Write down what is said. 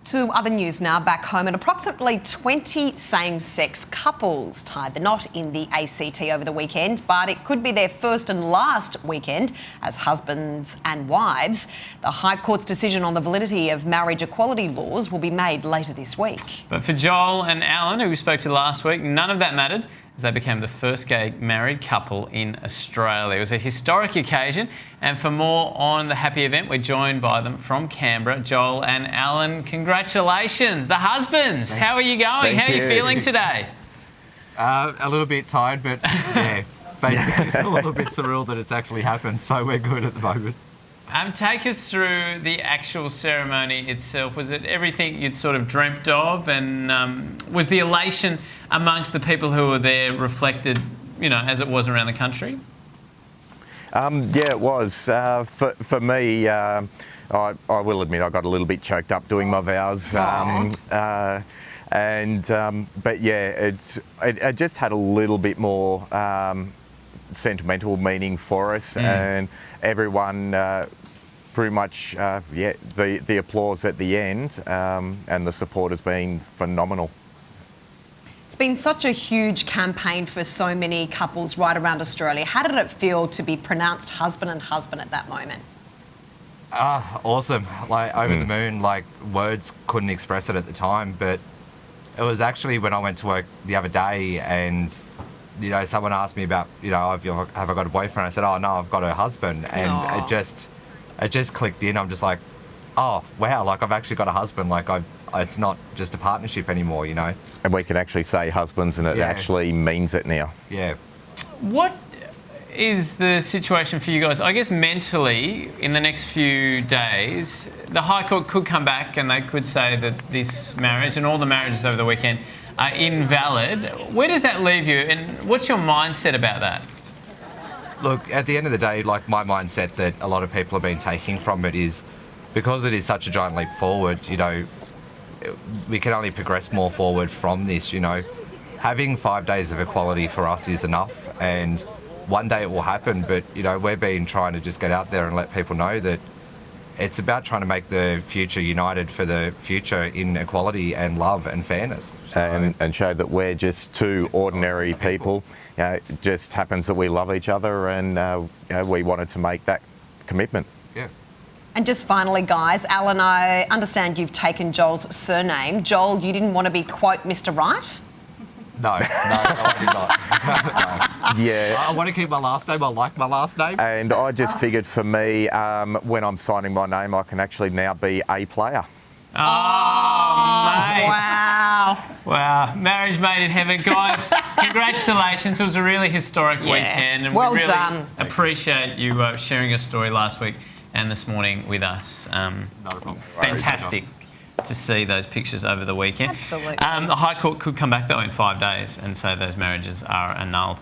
To other news now, back home, and approximately 20 same-sex couples tied the knot in the ACT over the weekend, but it could be their first and last weekend as husbands and wives. The High Court's decision on the validity of marriage equality laws will be made later this week. But for Joel and Alan, who we spoke to last week, none of that mattered, as they became the first gay married couple in Australia. It was a historic occasion, and for more on the happy event, we're joined by them from Canberra, Joel and Alan. Congratulations, the husbands. How are you going? How are you feeling today? A little bit tired, but yeah, basically it's a little bit surreal that it's actually happened, so we're good at the moment. Take us through the actual ceremony itself. Was it everything you'd sort of dreamt of, and was the elation amongst the people who were there reflected, you know, as it was around the country? Yeah, it was. For me, I will admit I got a little bit choked up doing my vows. But yeah, it just had a little bit more sentimental meaning for us, and everyone pretty much, the applause at the end and the support has been phenomenal. It's been such a huge campaign for so many couples right around Australia. How did it feel to be pronounced husband and husband at that moment? Awesome. Like, over the moon. Like, words couldn't express it at the time, but it was actually when I went to work the other day and, you know, someone asked me about, you know, have I got a boyfriend? I said, oh no, I've got a husband. And it just clicked in. I'm just like, oh wow, like I've actually got a husband. Like it's not just a partnership anymore, you know. And we can actually say husbands, and it actually means it now. Yeah. What is the situation for you guys? I guess mentally, in the next few days, the High Court could come back and they could say that this marriage and all the marriages over the weekend are invalid. Where does that leave you, and what's your mindset about that? Look, at the end of the day, like, my mindset that a lot of people have been taking from it is, because it is such a giant leap forward, you know, we can only progress more forward from this, you know. Having 5 days of equality for us is enough, and one day it will happen, but, you know, we've been trying to just get out there and let people know that it's about trying to make the future united for the future in equality and love and fairness. So, and show that we're just two ordinary people. It just happens that we love each other, and we wanted to make that commitment. Yeah. And just finally, guys, Alan, I understand you've taken Joel's surname. Joel, you didn't want to be, quote, Mr. Wright? No, I did not. Yeah. I want to keep my last name. I like my last name. And I just figured for me, when I'm signing my name, I can actually now be a player. Oh, mate. Wow. Wow. Marriage made in heaven. Guys, congratulations. It was a really historic weekend. And Well we really done. appreciate you sharing your story last week and this morning with us. Not a problem. Fantastic to see those pictures over the weekend. Absolutely. The High Court could come back, though, in 5 days and say those marriages are annulled.